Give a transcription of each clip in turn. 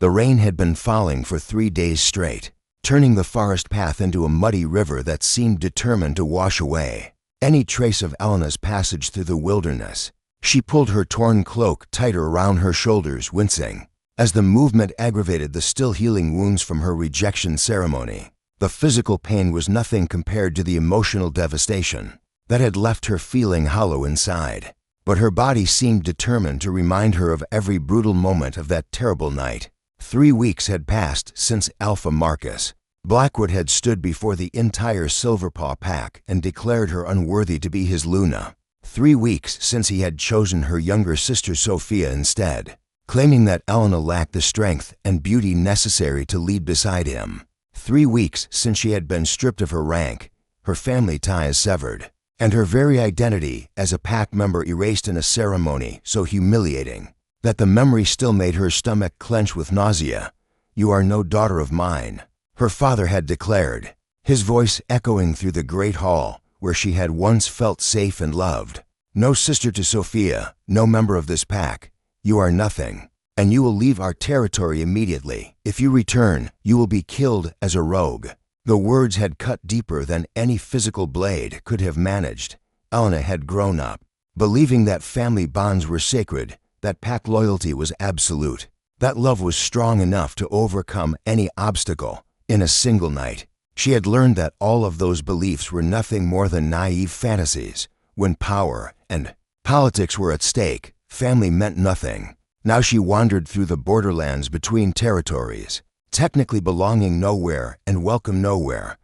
The rain had been falling for 3 days straight, turning the forest path into a muddy river that seemed determined to wash away any trace of Elena's passage through the wilderness. She pulled her torn cloak tighter around her shoulders, wincing as the movement aggravated the still healing wounds from her rejection ceremony. The physical pain was nothing compared to the emotional devastation that had left her feeling hollow inside. But her body seemed determined to remind her of every brutal moment of that terrible night. 3 weeks had passed since Alpha Marcus Blackwood had stood before the entire Silverpaw pack and declared her unworthy to be his Luna. 3 weeks since he had chosen her younger sister Sophia instead, claiming that Elena lacked the strength and beauty necessary to lead beside him. 3 weeks since she had been stripped of her rank, her family ties severed, and her very identity as a pack member erased in a ceremony so humiliating that the memory still made her stomach clench with nausea. "You are no daughter of mine," her father had declared, his voice echoing through the great hall where she had once felt safe and loved. "No sister to Sophia, no member of this pack. You are nothing, and you will leave our territory immediately. If you return, you will be killed as a rogue." The words had cut deeper than any physical blade could have managed. Elena had grown up, believing that family bonds were sacred, that pack loyalty was absolute, that love was strong enough to overcome any obstacle in a single night. She had learned that all of those beliefs were nothing more than naive fantasies. When power and politics were at stake, family meant nothing. Now she wandered through the borderlands between territories, technically belonging nowhere and welcome nowhere.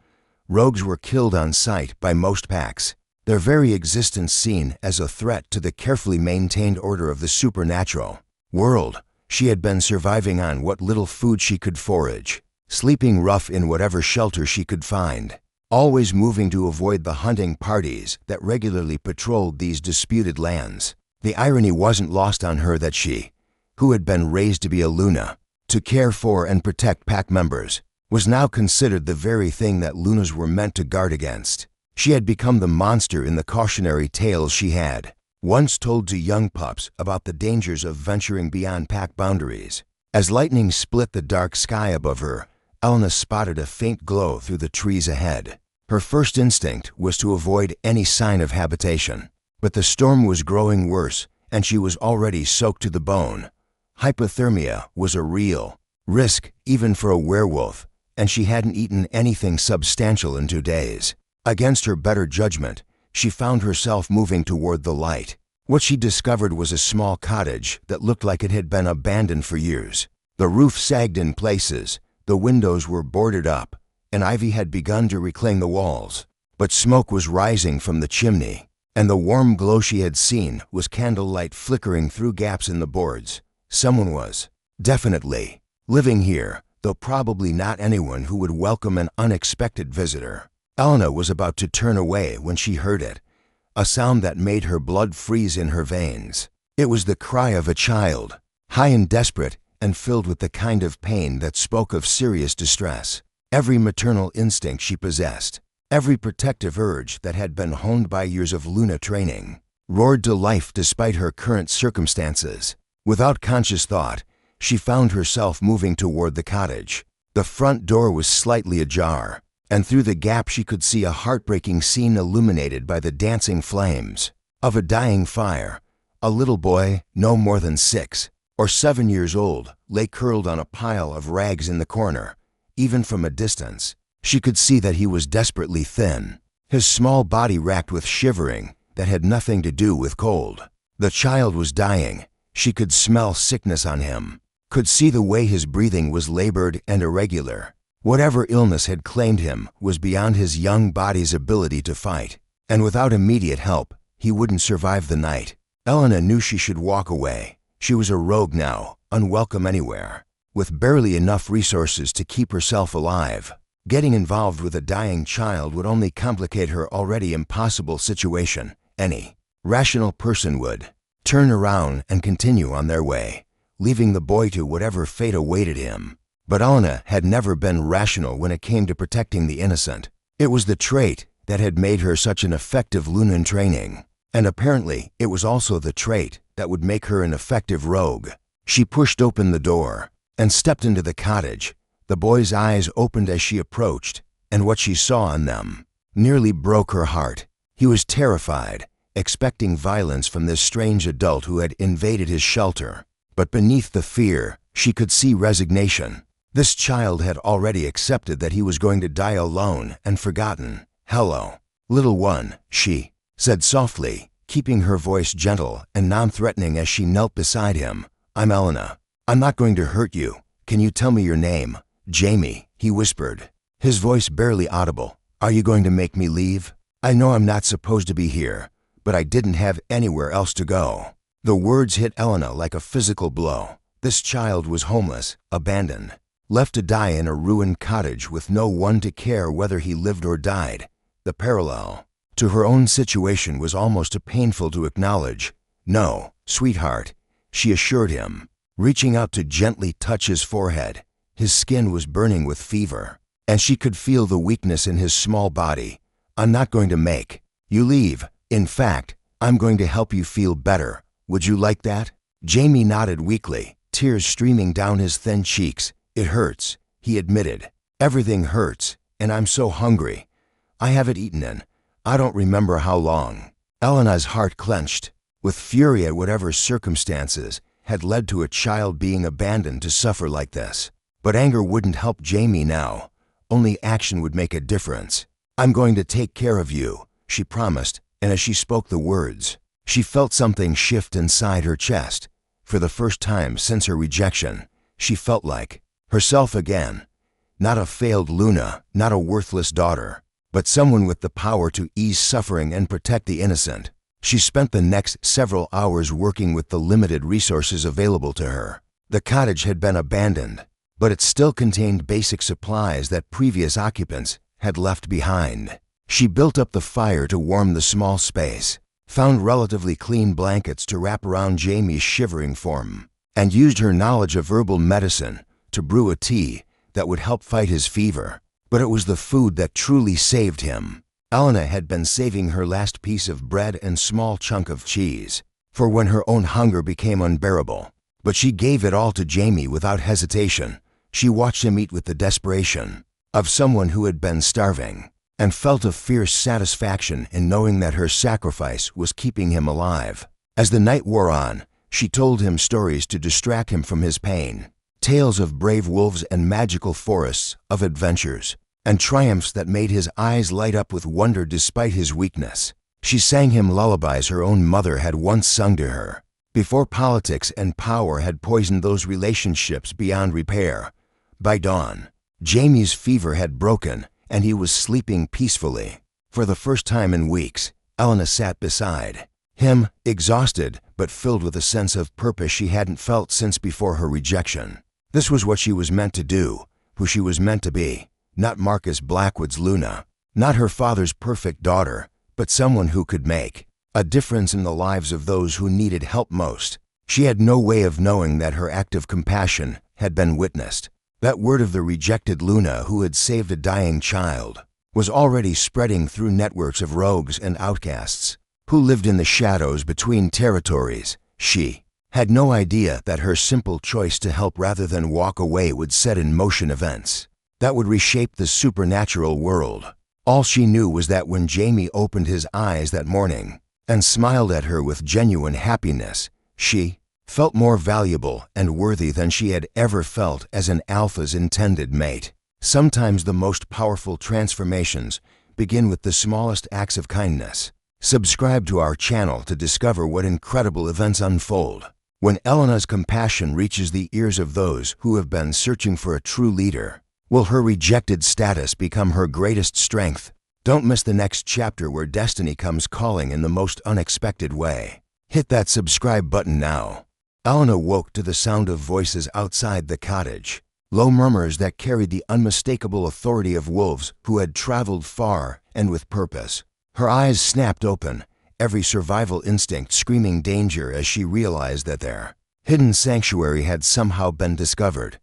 Rogues were killed on sight by most packs, their very existence seen as a threat to the carefully maintained order of the supernatural world. She had been surviving on what little food she could forage, sleeping rough in whatever shelter she could find, always moving to avoid the hunting parties that regularly patrolled these disputed lands. The irony wasn't lost on her that she, who had been raised to be a Luna, to care for and protect pack members, was now considered the very thing that Lunas were meant to guard against. She had become the monster in the cautionary tales she had once told to young pups about the dangers of venturing beyond pack boundaries. As lightning split the dark sky above her, Elena spotted a faint glow through the trees ahead. Her first instinct was to avoid any sign of habitation, but the storm was growing worse and she was already soaked to the bone. Hypothermia was a real risk even for a werewolf, and she hadn't eaten anything substantial in 2 days. Against her better judgment, she found herself moving toward the light. What she discovered was a small cottage that looked like it had been abandoned for years. The roof sagged in places, the windows were boarded up, and ivy had begun to reclaim the walls. But smoke was rising from the chimney, and the warm glow she had seen was candlelight flickering through gaps in the boards. Someone was definitely living here, though probably not anyone who would welcome an unexpected visitor. Elena was about to turn away when she heard it, a sound that made her blood freeze in her veins. It was the cry of a child, high and desperate and filled with the kind of pain that spoke of serious distress. Every maternal instinct she possessed, every protective urge that had been honed by years of Luna training, roared to life despite her current circumstances. Without conscious thought, she found herself moving toward the cottage. The front door was slightly ajar, and through the gap she could see a heartbreaking scene illuminated by the dancing flames of a dying fire. A little boy, no more than 6 or 7 years old, lay curled on a pile of rags in the corner. Even from a distance, she could see that he was desperately thin, his small body racked with shivering that had nothing to do with cold. The child was dying. She could smell sickness on him, could see the way his breathing was labored and irregular. Whatever illness had claimed him was beyond his young body's ability to fight, and without immediate help, he wouldn't survive the night. Elena knew she should walk away. She was a rogue now, unwelcome anywhere, with barely enough resources to keep herself alive. Getting involved with a dying child would only complicate her already impossible situation. Any rational person would turn around and continue on their way, leaving the boy to whatever fate awaited him. But Elena had never been rational when it came to protecting the innocent. It was the trait that had made her such an effective Luna in training, and apparently it was also the trait that would make her an effective rogue. She pushed open the door, and stepped into the cottage. The boy's eyes opened as she approached, and what she saw in them nearly broke her heart. He was terrified, expecting violence from this strange adult who had invaded his shelter. But beneath the fear, she could see resignation. This child had already accepted that he was going to die alone and forgotten. "Hello, little one," she said softly, keeping her voice gentle and non-threatening as she knelt beside him. "I'm Elena. I'm not going to hurt you. Can you tell me your name?" "Jamie," he whispered, his voice barely audible. "Are you going to make me leave? I know I'm not supposed to be here, but I didn't have anywhere else to go." The words hit Elena like a physical blow. This child was homeless, abandoned, left to die in a ruined cottage with no one to care whether he lived or died. The parallel to her own situation was almost too painful to acknowledge. "No, sweetheart," she assured him, reaching out to gently touch his forehead. His skin was burning with fever, and she could feel the weakness in his small body. "I'm not going to make you leave. In fact, I'm going to help you feel better. Would you like that?" Jamie nodded weakly, tears streaming down his thin cheeks. "It hurts," he admitted. "Everything hurts, and I'm so hungry. I haven't eaten in I don't remember how long." Elena's heart clenched, with fury at whatever circumstances had led to a child being abandoned to suffer like this. But anger wouldn't help Jamie now. Only action would make a difference. "I'm going to take care of you," she promised, and as she spoke the words, she felt something shift inside her chest. For the first time since her rejection, she felt like herself again. Not a failed Luna, not a worthless daughter, but someone with the power to ease suffering and protect the innocent. She spent the next several hours working with the limited resources available to her. The cottage had been abandoned, but it still contained basic supplies that previous occupants had left behind. She built up the fire to warm the small space, found relatively clean blankets to wrap around Jamie's shivering form, and used her knowledge of herbal medicine to brew a tea that would help fight his fever. But it was the food that truly saved him. Elena had been saving her last piece of bread and small chunk of cheese for when her own hunger became unbearable. But she gave it all to Jamie without hesitation. She watched him eat with the desperation of someone who had been starving, and felt a fierce satisfaction in knowing that her sacrifice was keeping him alive. As the night wore on, she told him stories to distract him from his pain. Tales of brave wolves and magical forests, of adventures and triumphs that made his eyes light up with wonder despite his weakness. She sang him lullabies her own mother had once sung to her, before politics and power had poisoned those relationships beyond repair. By dawn, Jamie's fever had broken, and he was sleeping peacefully. For the first time in weeks, Elena sat beside him, exhausted but filled with a sense of purpose she hadn't felt since before her rejection. This was what she was meant to do, who she was meant to be. Not Marcus Blackwood's Luna, not her father's perfect daughter, but someone who could make a difference in the lives of those who needed help most. She had no way of knowing that her act of compassion had been witnessed. That word of the rejected Luna who had saved a dying child was already spreading through networks of rogues and outcasts who lived in the shadows between territories. She had no idea that her simple choice to help rather than walk away would set in motion events that would reshape the supernatural world. All she knew was that when Jamie opened his eyes that morning and smiled at her with genuine happiness, she felt more valuable and worthy than she had ever felt as an alpha's intended mate. Sometimes the most powerful transformations begin with the smallest acts of kindness. Subscribe to our channel to discover what incredible events unfold when Elena's compassion reaches the ears of those who have been searching for a true leader. Will her rejected status become her greatest strength? Don't miss the next chapter where destiny comes calling in the most unexpected way. Hit that subscribe button now. Elena woke to the sound of voices outside the cottage, low murmurs that carried the unmistakable authority of wolves who had traveled far and with purpose. Her eyes snapped open, every survival instinct screaming danger as she realized that their hidden sanctuary had somehow been discovered.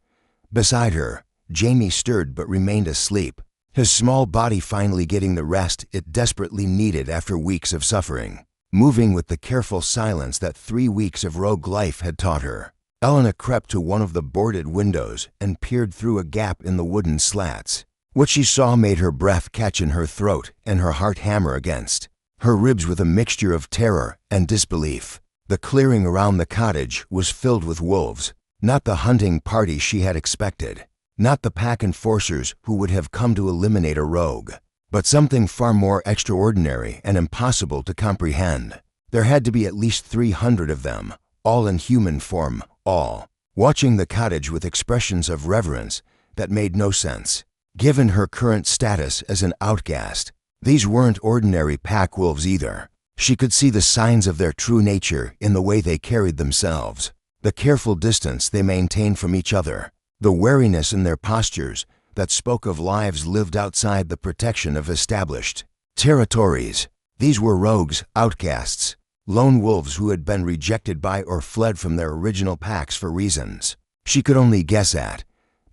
Beside her, Jamie stirred but remained asleep, his small body finally getting the rest it desperately needed after weeks of suffering, moving with the careful silence that 3 weeks of rogue life had taught her. Elena crept to one of the boarded windows and peered through a gap in the wooden slats. What she saw made her breath catch in her throat and her heart hammer against her ribs with a mixture of terror and disbelief. The clearing around the cottage was filled with wolves, not the hunting party she had expected, not the pack enforcers who would have come to eliminate a rogue, but something far more extraordinary and impossible to comprehend. There had to be at least 300 of them, all in human form, all watching the cottage with expressions of reverence that made no sense. Given her current status as an outcast, these weren't ordinary pack wolves either. She could see the signs of their true nature in the way they carried themselves, the careful distance they maintained from each other, the wariness in their postures that spoke of lives lived outside the protection of established territories. These were rogues, outcasts, lone wolves who had been rejected by or fled from their original packs for reasons she could only guess at.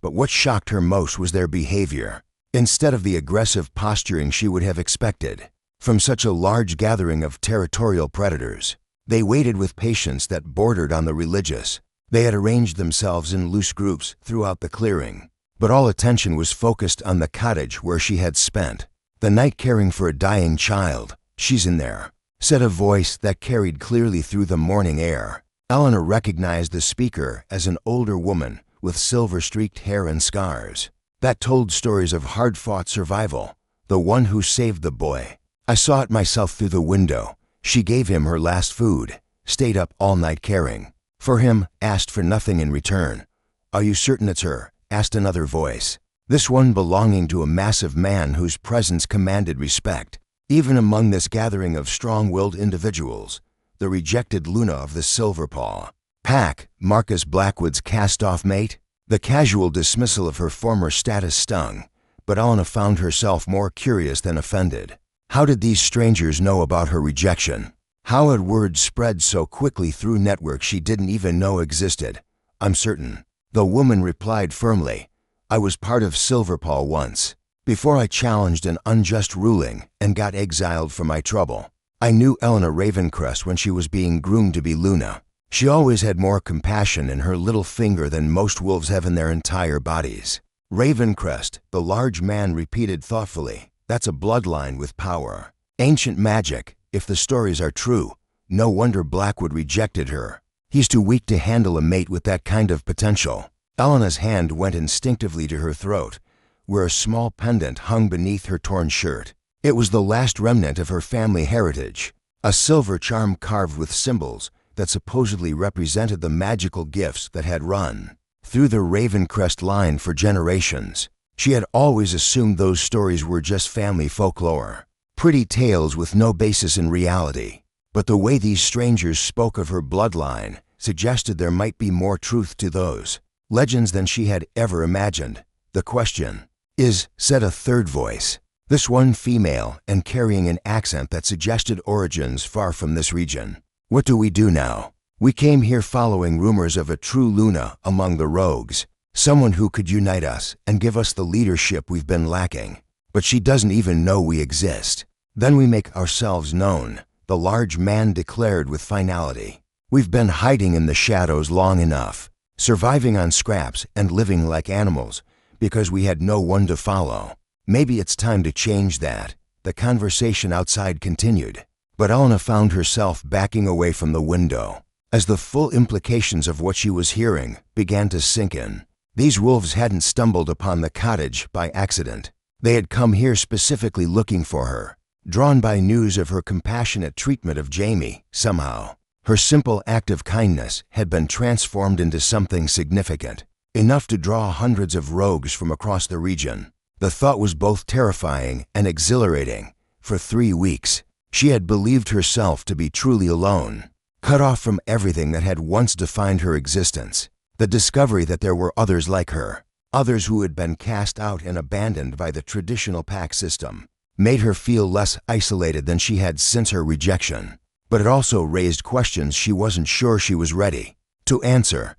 But what shocked her most was their behavior. Instead of the aggressive posturing she would have expected from such a large gathering of territorial predators, they waited with patience that bordered on the religious. They had arranged themselves in loose groups throughout the clearing, but all attention was focused on the cottage where she had spent the night caring for a dying child. "She's in there," said a voice that carried clearly through the morning air. Elena recognized the speaker as an older woman with silver-streaked hair and scars that told stories of hard-fought survival, the one who saved the boy. "I saw it myself through the window. She gave him her last food, stayed up all night caring for him, asked for nothing in return." "Are you certain it's her?" asked another voice, this one belonging to a massive man whose presence commanded respect. Even among this gathering of strong-willed individuals, the rejected Luna of the Silver Paw pack, Marcus Blackwood's cast-off mate. The casual dismissal of her former status stung, but Elena found herself more curious than offended. How did these strangers know about her rejection? How had word spread so quickly through networks she didn't even know existed? "I'm certain," the woman replied firmly. "I was part of Silverpaw once, before I challenged an unjust ruling and got exiled for my trouble. I knew Elena Ravencrest when she was being groomed to be Luna. She always had more compassion in her little finger than most wolves have in their entire bodies." "Ravencrest," the large man repeated thoughtfully. "That's a bloodline with power. Ancient magic, if the stories are true. No wonder Blackwood rejected her. He's too weak to handle a mate with that kind of potential." Elena's hand went instinctively to her throat, where a small pendant hung beneath her torn shirt. It was the last remnant of her family heritage, a silver charm carved with symbols that supposedly represented the magical gifts that had run through the Ravencrest line for generations. She had always assumed those stories were just family folklore, pretty tales with no basis in reality. But the way these strangers spoke of her bloodline suggested there might be more truth to those legends than she had ever imagined. "The question is," said a third voice, this one female and carrying an accent that suggested origins far from this region. "What do we do now? We came here following rumors of a true Luna among the rogues, someone who could unite us and give us the leadership we've been lacking. But she doesn't even know we exist. Then we make ourselves known," the large man declared with finality. "We've been hiding in the shadows long enough, surviving on scraps and living like animals because we had no one to follow. Maybe it's time to change that." The conversation outside continued, but Elena found herself backing away from the window as the full implications of what she was hearing began to sink in. These wolves hadn't stumbled upon the cottage by accident. They had come here specifically looking for her, drawn by news of her compassionate treatment of Jamie. Somehow, her simple act of kindness had been transformed into something significant, enough to draw hundreds of rogues from across the region. The thought was both terrifying and exhilarating. For 3 weeks, she had believed herself to be truly alone, cut off from everything that had once defined her existence. The discovery that there were others like her, others who had been cast out and abandoned by the traditional pack system, made her feel less isolated than she had since her rejection. But it also raised questions she wasn't sure she was ready to answer.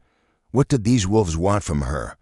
What did these wolves want from her?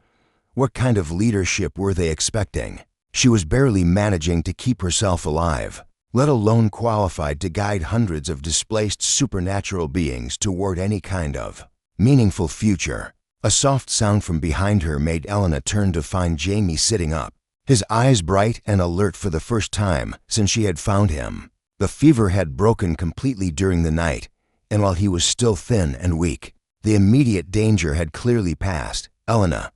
What kind of leadership were they expecting? She was barely managing to keep herself alive, let alone qualified to guide hundreds of displaced supernatural beings toward any kind of meaningful future. A soft sound from behind her made Elena turn to find Jamie sitting up, his eyes bright and alert for the first time since she had found him. The fever had broken completely during the night, and while he was still thin and weak, the immediate danger had clearly passed. "Elena,"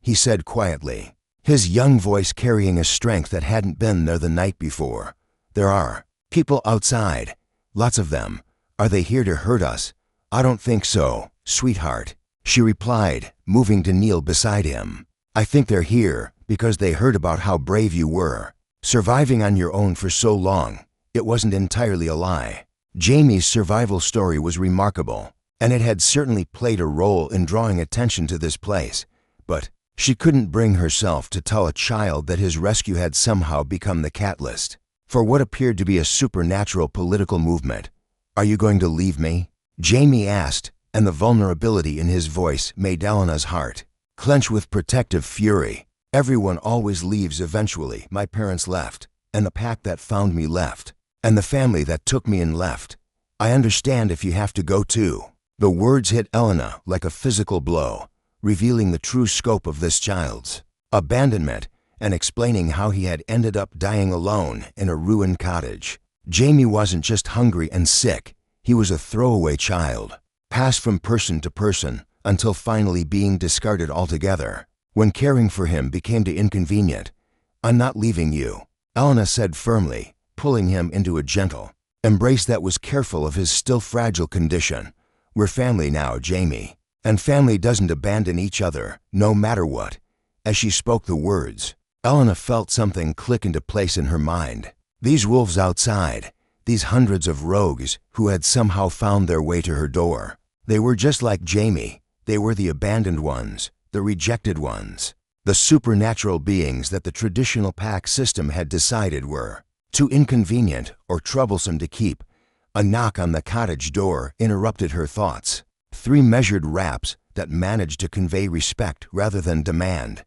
he said quietly, his young voice carrying a strength that hadn't been there the night before. "There are people outside. Lots of them. Are they here to hurt us?" "I don't think so, sweetheart," she replied, moving to kneel beside him. "I think they're here because they heard about how brave you were, surviving on your own for so long. It wasn't entirely a lie." Jamie's survival story was remarkable, and it had certainly played a role in drawing attention to this place, but she couldn't bring herself to tell a child that his rescue had somehow become the catalyst for what appeared to be a supernatural political movement. "Are you going to leave me?" Jamie asked, and the vulnerability in his voice made Elena's heart clench with protective fury. "Everyone always leaves eventually. My parents left, and the pack that found me left, and the family that took me in left. I understand if you have to go too." The words hit Elena like a physical blow, revealing the true scope of this child's abandonment and explaining how he had ended up dying alone in a ruined cottage. Jamie wasn't just hungry and sick, he was a throwaway child, passed from person to person until finally being discarded altogether. When caring for him became too inconvenient. "I'm not leaving you," Elena said firmly, pulling him into a gentle embrace that was careful of his still fragile condition. "We're family now, Jamie, and family doesn't abandon each other, no matter what." As she spoke the words, Elena felt something click into place in her mind. These wolves outside, these hundreds of rogues who had somehow found their way to her door, they were just like Jamie. They were the abandoned ones, the rejected ones, the supernatural beings that the traditional pack system had decided were too inconvenient or troublesome to keep. A knock on the cottage door interrupted her thoughts. 3 measured raps that managed to convey respect rather than demand.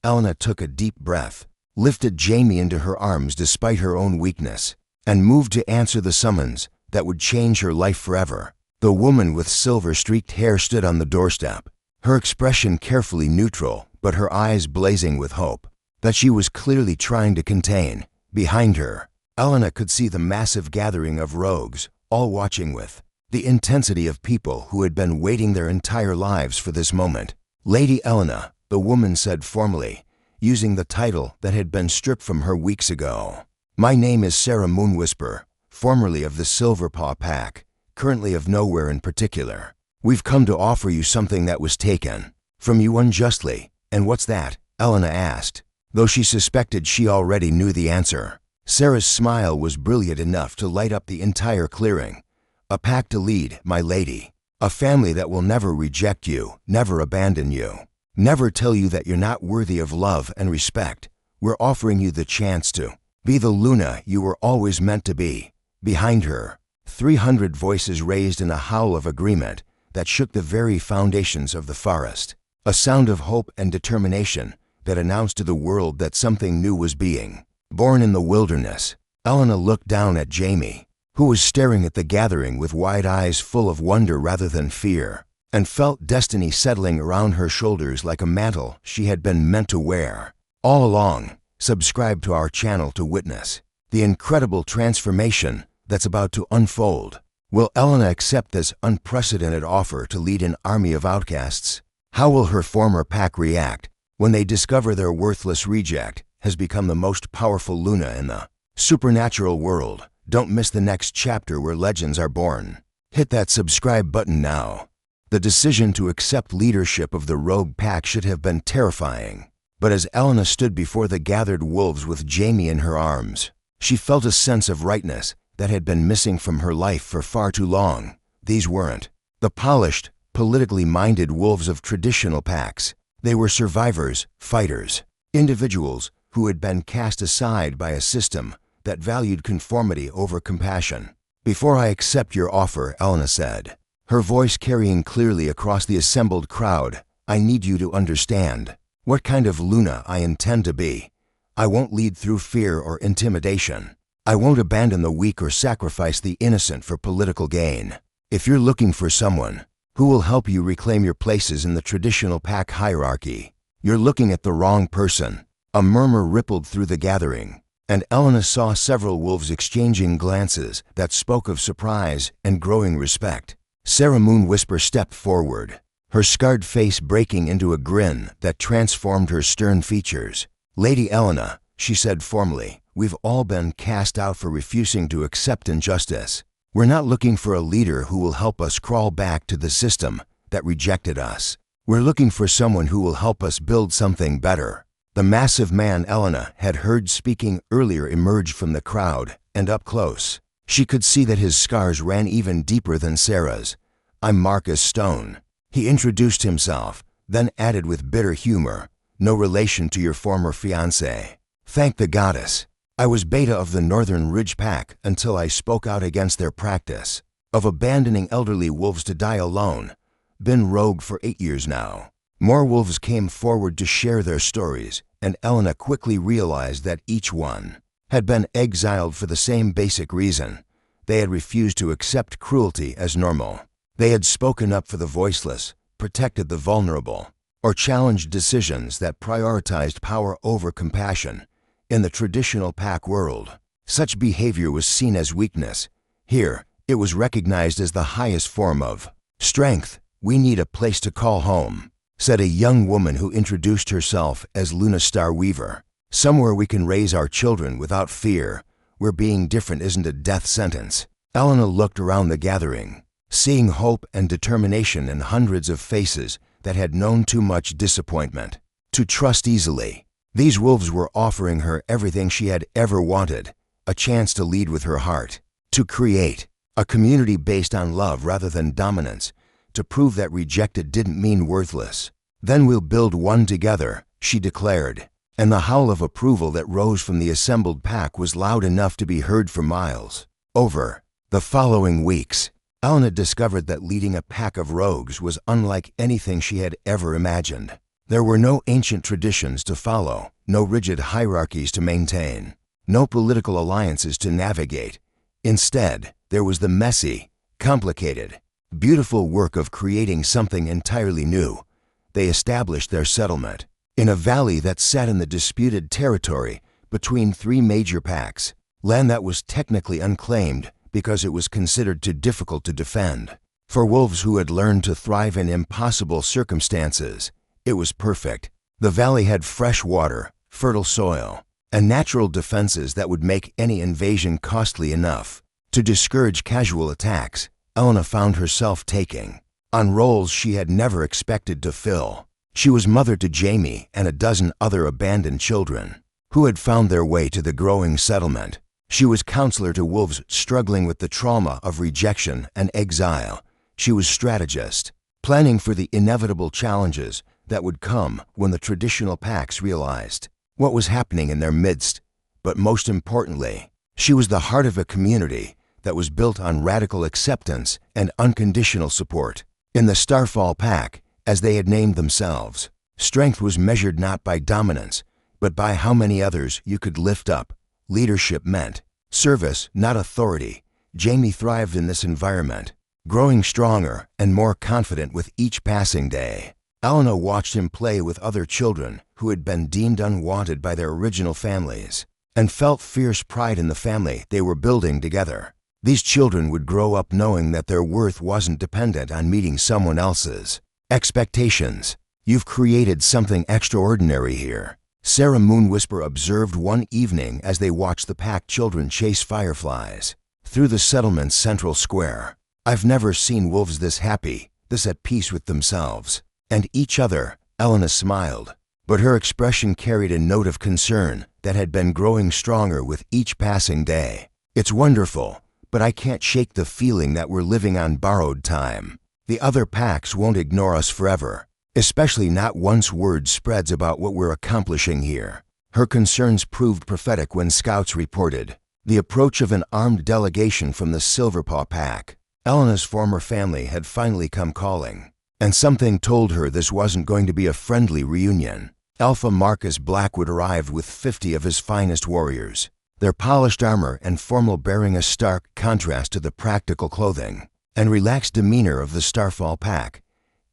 Elena took a deep breath, lifted Jamie into her arms despite her own weakness, and moved to answer the summons that would change her life forever. The woman with silver-streaked hair stood on the doorstep, her expression carefully neutral, but her eyes blazing with hope that she was clearly trying to contain. Behind her, Elena could see the massive gathering of rogues, all watching with the intensity of people who had been waiting their entire lives for this moment. "Lady Elena," the woman said formally, using the title that had been stripped from her weeks ago. "My name is Sarah Moonwhisper, formerly of the Silverpaw Pack, currently of nowhere in particular. We've come to offer you something that was taken from you unjustly." "And what's that?" Elena asked, though she suspected she already knew the answer. Sarah's smile was brilliant enough to light up the entire clearing. "A pack to lead, my lady. A family that will never reject you, never abandon you, never tell you that you're not worthy of love and respect. We're offering you the chance to be the Luna you were always meant to be." Behind her, 300 voices raised in a howl of agreement that shook the very foundations of the forest. A sound of hope and determination that announced to the world that something new was being born in the wilderness. Elena looked down at Jamie, who was staring at the gathering with wide eyes full of wonder rather than fear, and felt destiny settling around her shoulders like a mantle she had been meant to wear. All along, subscribe to our channel to witness the incredible transformation that's about to unfold. Will Elena accept this unprecedented offer to lead an army of outcasts? How will her former pack react when they discover their worthless reject has become the most powerful Luna in the supernatural world? Don't miss the next chapter where legends are born. Hit that subscribe button now. The decision to accept leadership of the rogue pack should have been terrifying. But as Elena stood before the gathered wolves with Jamie in her arms, she felt a sense of rightness that had been missing from her life for far too long. These weren't the polished, politically minded wolves of traditional packs. They were survivors, fighters, individuals who had been cast aside by a system that valued conformity over compassion. "Before I accept your offer," Elena said, her voice carrying clearly across the assembled crowd, "I need you to understand what kind of Luna I intend to be. I won't lead through fear or intimidation. I won't abandon the weak or sacrifice the innocent for political gain. If you're looking for someone who will help you reclaim your places in the traditional pack hierarchy. You're looking at the wrong person. A murmur rippled through the gathering, and Elena saw several wolves exchanging glances that spoke of surprise and growing respect. Sarah Moonwhisper stepped forward, her scarred face breaking into a grin that transformed her stern features. "Lady Elena," she said formally, "we've all been cast out for refusing to accept injustice. We're not looking for a leader who will help us crawl back to the system that rejected us. We're looking for someone who will help us build something better." The massive man Elena had heard speaking earlier emerged from the crowd and up close. She could see that his scars ran even deeper than Sarah's. "I'm Marcus Stone." He introduced himself, then added with bitter humor, "No relation to your former fiancé." "Thank the goddess. I was beta of the Northern Ridge Pack until I spoke out against their practice of abandoning elderly wolves to die alone. Been rogue for 8 years now." More wolves came forward to share their stories, and Elena quickly realized that each one had been exiled for the same basic reason. They had refused to accept cruelty as normal. They had spoken up for the voiceless, protected the vulnerable, or challenged decisions that prioritized power over compassion. In the traditional pack world, such behavior was seen as weakness. Here, it was recognized as the highest form of strength. "We need a place to call home," said a young woman who introduced herself as Luna Star Weaver. "Somewhere we can raise our children without fear, where being different isn't a death sentence." Elena looked around the gathering, seeing hope and determination in hundreds of faces that had known too much disappointment to trust easily. These wolves were offering her everything she had ever wanted, a chance to lead with her heart, to create a community based on love rather than dominance, to prove that rejected didn't mean worthless. "Then we'll build one together," she declared, and the howl of approval that rose from the assembled pack was loud enough to be heard for miles. Over the following weeks, Elena discovered that leading a pack of rogues was unlike anything she had ever imagined. There were no ancient traditions to follow, no rigid hierarchies to maintain, no political alliances to navigate. Instead, there was the messy, complicated, beautiful work of creating something entirely new. They established their settlement in a valley that sat in the disputed territory between 3 major packs, land that was technically unclaimed because it was considered too difficult to defend. For wolves who had learned to thrive in impossible circumstances, it was perfect. The valley had fresh water, fertile soil, and natural defenses that would make any invasion costly enough to discourage casual attacks. Elena found herself taking on roles she had never expected to fill. She was mother to Jamie and a dozen other abandoned children who had found their way to the growing settlement. She was counselor to wolves struggling with the trauma of rejection and exile. She was strategist, planning for the inevitable challenges that would come when the traditional packs realized what was happening in their midst. But most importantly, she was the heart of a community that was built on radical acceptance and unconditional support. In the Starfall Pack, as they had named themselves, strength was measured not by dominance, but by how many others you could lift up. Leadership meant service, not authority. Jamie thrived in this environment, growing stronger and more confident with each passing day. Elena watched him play with other children who had been deemed unwanted by their original families, and felt fierce pride in the family they were building together. These children would grow up knowing that their worth wasn't dependent on meeting someone else's expectations. "You've created something extraordinary here," Sarah Moonwhisper observed one evening as they watched the pack children chase fireflies through the settlement's central square. "I've never seen wolves this happy, this at peace with themselves and each other." Elena smiled, but her expression carried a note of concern that had been growing stronger with each passing day. "It's wonderful, but I can't shake the feeling that we're living on borrowed time. The other packs won't ignore us forever, especially not once word spreads about what we're accomplishing here." Her concerns proved prophetic when scouts reported the approach of an armed delegation from the Silverpaw Pack. Elena's former family had finally come calling, and something told her this wasn't going to be a friendly reunion. Alpha Marcus Blackwood arrived with 50 of his finest warriors, their polished armor and formal bearing a stark contrast to the practical clothing and relaxed demeanor of the Starfall pack,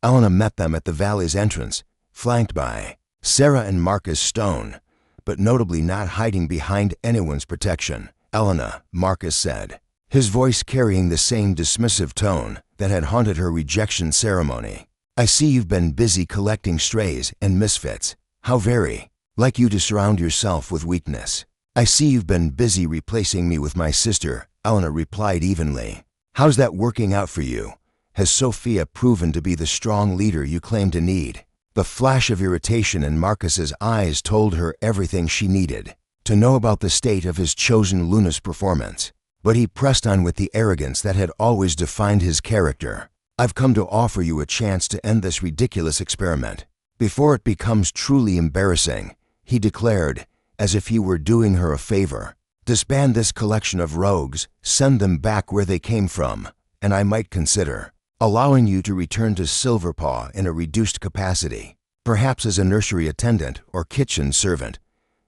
Elena met them at the valley's entrance, flanked by Sarah and Marcus Stone, but notably not hiding behind anyone's protection. "Elena," Marcus said, his voice carrying the same dismissive tone that had haunted her rejection ceremony. "I see you've been busy collecting strays and misfits. How very like you to surround yourself with weakness." "I see you've been busy replacing me with my sister," Elena replied evenly. "How's that working out for you? Has Sophia proven to be the strong leader you claim to need?" The flash of irritation in Marcus's eyes told her everything she needed to know about the state of his chosen Luna's performance. But he pressed on with the arrogance that had always defined his character. "I've come to offer you a chance to end this ridiculous experiment before it becomes truly embarrassing," he declared, as if he were doing her a favor. "Disband this collection of rogues, send them back where they came from, and I might consider allowing you to return to Silverpaw in a reduced capacity, perhaps as a nursery attendant or kitchen servant."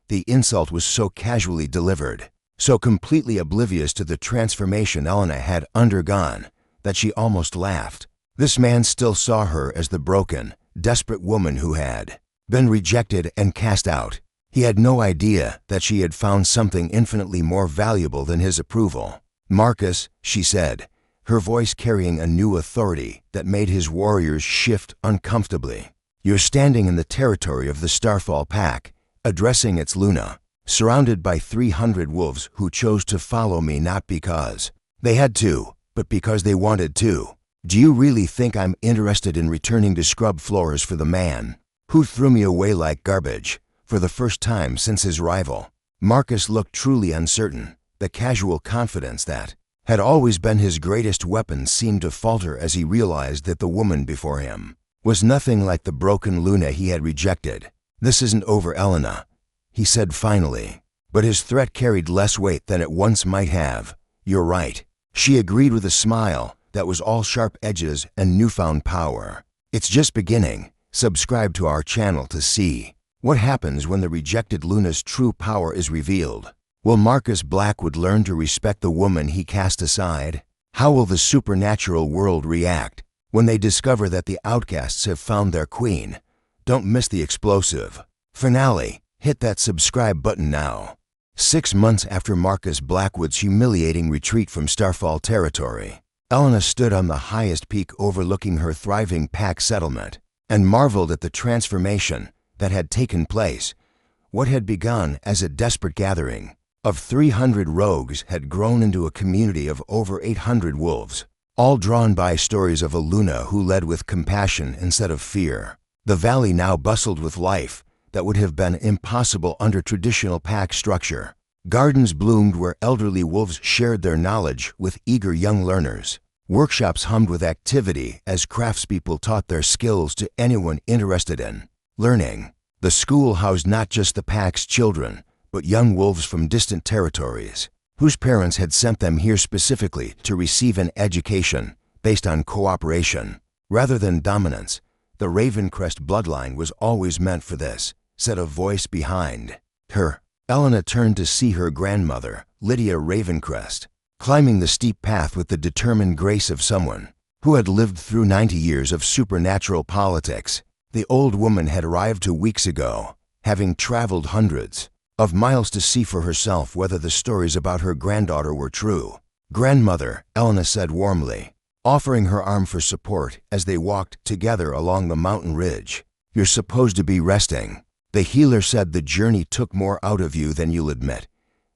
The insult was so casually delivered, so completely oblivious to the transformation Elena had undergone, that she almost laughed. This man still saw her as the broken, desperate woman who had been rejected and cast out. He had no idea that she had found something infinitely more valuable than his approval. "Marcus," she said, her voice carrying a new authority that made his warriors shift uncomfortably. "You're standing in the territory of the Starfall pack, addressing its Luna, surrounded by 300 wolves who chose to follow me not because they had to, but because they wanted to. Do you really think I'm interested in returning to scrub floors for the man who threw me away like garbage for the first time since his rival?" Marcus looked truly uncertain. The casual confidence that had always been his greatest weapon seemed to falter as he realized that the woman before him was nothing like the broken Luna he had rejected. "This isn't over, Elena," he said finally, but his threat carried less weight than it once might have. "You're right," she agreed with a smile that was all sharp edges and newfound power. "It's just beginning. Subscribe to our channel to see what happens when the rejected Luna's true power is revealed. Will Marcus Blackwood learn to respect the woman he cast aside? How will the supernatural world react when they discover that the outcasts have found their queen? Don't miss the explosive finale. Hit that subscribe button now. 6 months after Marcus Blackwood's humiliating retreat from Starfall territory, Elena stood on the highest peak overlooking her thriving pack settlement and marveled at the transformation that had taken place. What had begun as a desperate gathering of 300 rogues had grown into a community of over 800 wolves, all drawn by stories of a Luna who led with compassion instead of fear. The valley now bustled with life that would have been impossible under traditional pack structure. Gardens bloomed where elderly wolves shared their knowledge with eager young learners. Workshops hummed with activity as craftspeople taught their skills to anyone interested in learning. The school housed not just the pack's children, but young wolves from distant territories, whose parents had sent them here specifically to receive an education based on cooperation rather than dominance. The Ravencrest bloodline was always meant for this, said a voice behind her. Elena turned to see her grandmother, Lydia Ravencrest, climbing the steep path with the determined grace of someone who had lived through 90 years of supernatural politics. The old woman had arrived 2 weeks ago, having traveled hundreds of miles to see for herself whether the stories about her granddaughter were true. "Grandmother," Elena said warmly, offering her arm for support as they walked together along the mountain ridge. "You're supposed to be resting." The healer said the journey took more out of you than you'll admit.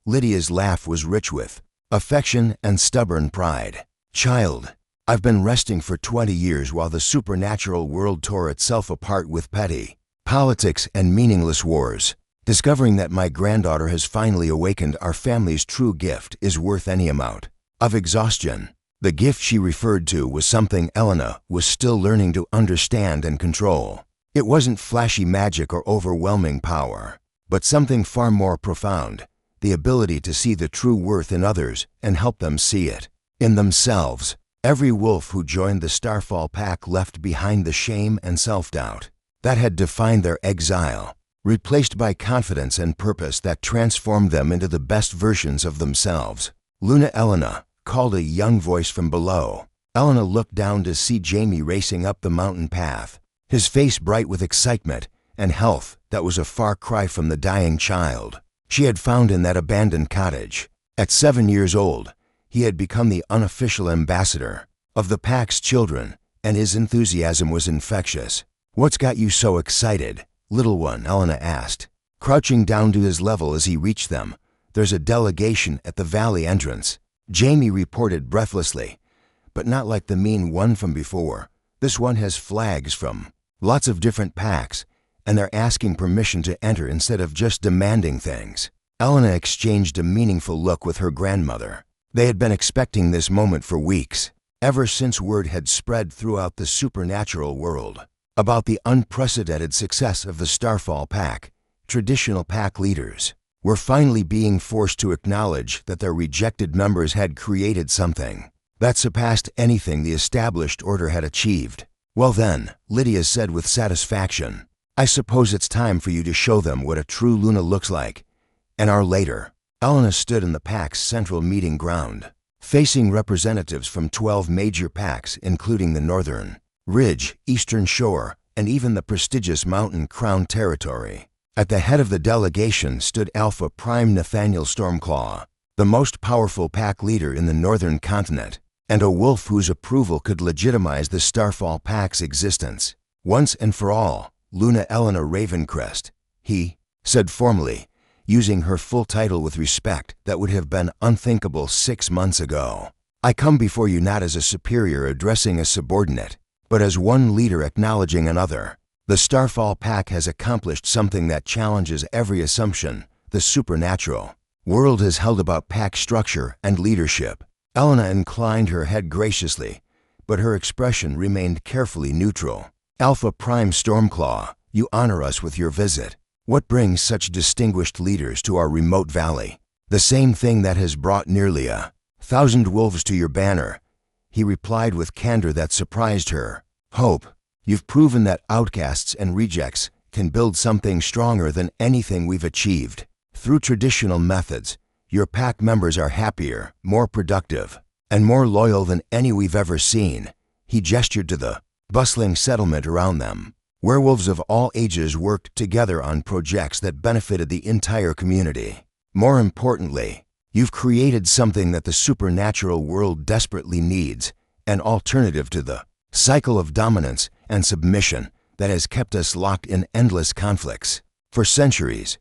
Lydia's laugh was rich with affection and stubborn pride. "Child, I've been resting for 20 years while the supernatural world tore itself apart with petty politics and meaningless wars. Discovering that my granddaughter has finally awakened our family's true gift is worth any amount of exhaustion." The gift she referred to was something Elena was still learning to understand and control. It wasn't flashy magic or overwhelming power, but something far more profound, the ability to see the true worth in others and help them see it in themselves. Every wolf who joined the Starfall pack left behind the shame and self-doubt that had defined their exile, replaced by confidence and purpose that transformed them into the best versions of themselves. "Luna," Elena called a young voice from below. Elena looked down to see Jamie racing up the mountain path, his face bright with excitement and health that was a far cry from the dying child she had found in that abandoned cottage. At 7 years old, he had become the unofficial ambassador of the pack's children, and his enthusiasm was infectious. "What's got you so excited, little one?" Elena asked, crouching down to his level as he reached them. "There's a delegation at the valley entrance," Jamie reported breathlessly, "but not like the mean one from before. This one has flags from lots of different packs, and they're asking permission to enter instead of just demanding things." Elena exchanged a meaningful look with her grandmother. They had been expecting this moment for weeks, ever since word had spread throughout the supernatural world about the unprecedented success of the Starfall Pack. Traditional pack leaders were finally being forced to acknowledge that their rejected members had created something that surpassed anything the established order had achieved. "Well then," Lydia said with satisfaction, "I suppose it's time for you to show them what a true Luna looks like." An hour later, Elena stood in the pack's central meeting ground, facing representatives from 12 major packs including the Northern, Ridge, Eastern Shore, and even the prestigious Mountain Crown territory. At the head of the delegation stood Alpha Prime Nathaniel Stormclaw, the most powerful pack leader in the Northern continent, and a wolf whose approval could legitimize the Starfall Pack's existence once and for all. "Luna Elena Ravencrest," he said formally, using her full title with respect that would have been unthinkable 6 months ago. "I come before you not as a superior addressing a subordinate, but as one leader acknowledging another. The Starfall Pack has accomplished something that challenges every assumption the supernatural world has held about pack structure and leadership." Elena inclined her head graciously, but her expression remained carefully neutral. "Alpha Prime Stormclaw, you honor us with your visit. What brings such distinguished leaders to our remote valley?" "The same thing that has brought nearly 1,000 wolves to your banner," he replied with candor that surprised her. "Hope. You've proven that outcasts and rejects can build something stronger than anything we've achieved. Through traditional methods, your pack members are happier, more productive, and more loyal than any we've ever seen." He gestured to the bustling settlement around them. Werewolves of all ages worked together on projects that benefited the entire community. "More importantly, you've created something that the supernatural world desperately needs, an alternative to the cycle of dominance and submission that has kept us locked in endless conflicts for centuries.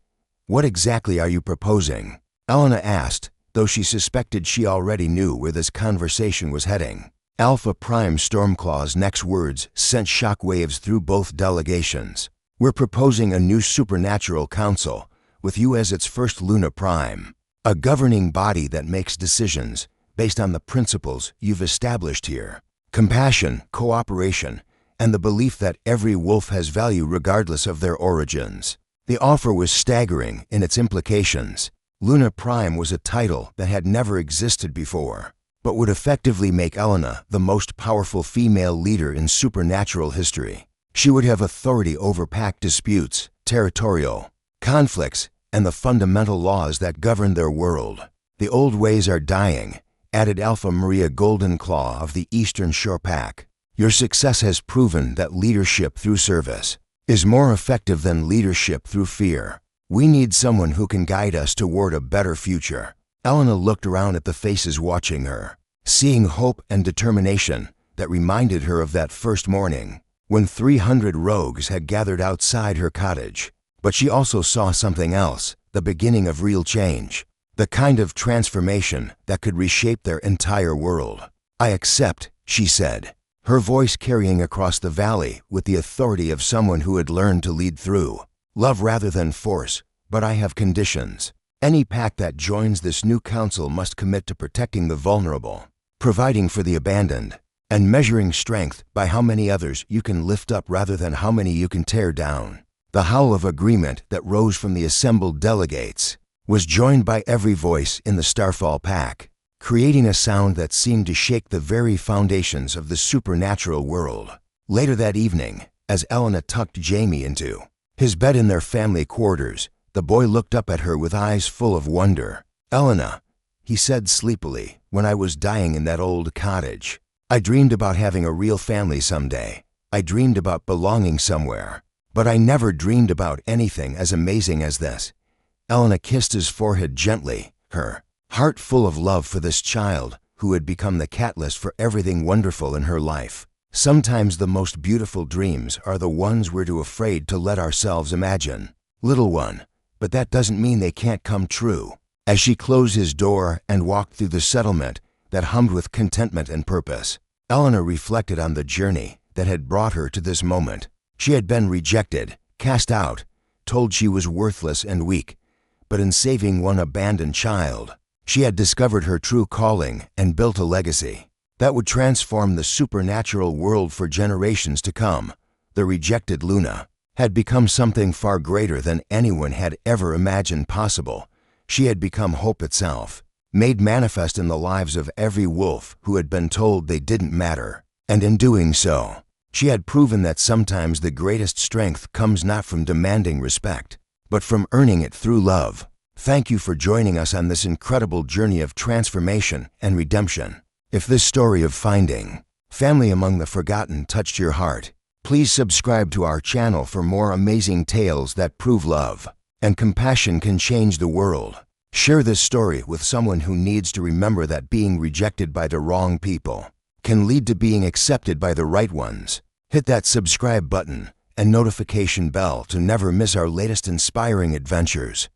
What exactly are you proposing?" Elena asked, though she suspected she already knew where this conversation was heading. Alpha Prime Stormclaw's next words sent shockwaves through both delegations. "We're proposing a new supernatural council, with you as its first Luna Prime, a governing body that makes decisions based on the principles you've established here: compassion, cooperation, and the belief that every wolf has value regardless of their origins." The offer was staggering in its implications. Luna Prime was a title that had never existed before, but would effectively make Elena the most powerful female leader in supernatural history. She would have authority over pack disputes, territorial conflicts, and the fundamental laws that govern their world. "The old ways are dying," added Alpha Maria Goldenclaw of the Eastern Shore Pack. "Your success has proven that leadership through service is more effective than leadership through fear. We need someone who can guide us toward a better future." Elena looked around at the faces watching her, seeing hope and determination that reminded her of that first morning when 300 rogues had gathered outside her cottage. But she also saw something else, the beginning of real change, the kind of transformation that could reshape their entire world. "I accept," she said, her voice carrying across the valley with the authority of someone who had learned to lead through love rather than force. "But I have conditions. Any pack that joins this new council must commit to protecting the vulnerable, providing for the abandoned, and measuring strength by how many others you can lift up rather than how many you can tear down." The howl of agreement that rose from the assembled delegates was joined by every voice in the Starfall Pack, creating a sound that seemed to shake the very foundations of the supernatural world. Later that evening, as Elena tucked Jamie into his bed in their family quarters, the boy looked up at her with eyes full of wonder. "Elena," he said sleepily, "when I was dying in that old cottage, I dreamed about having a real family someday. I dreamed about belonging somewhere. But I never dreamed about anything as amazing as this." Elena kissed his forehead gently, her heart full of love for this child who had become the catalyst for everything wonderful in her life. Sometimes the most beautiful dreams are the ones we're too afraid to let ourselves imagine. Little one, but that doesn't mean they can't come true. As she closed his door and walked through the settlement that hummed with contentment and purpose, Elena reflected on the journey that had brought her to this moment. She had been rejected, cast out, told she was worthless and weak, but in saving one abandoned child, she had discovered her true calling and built a legacy that would transform the supernatural world for generations to come. The rejected Luna had become something far greater than anyone had ever imagined possible. She had become hope itself, made manifest in the lives of every wolf who had been told they didn't matter. And in doing so, she had proven that sometimes the greatest strength comes not from demanding respect, but from earning it through love. Thank you for joining us on this incredible journey of transformation and redemption. If this story of finding family among the forgotten touched your heart, please subscribe to our channel for more amazing tales that prove love and compassion can change the world. Share this story with someone who needs to remember that being rejected by the wrong people can lead to being accepted by the right ones. Hit that subscribe button and notification bell to never miss our latest inspiring adventures.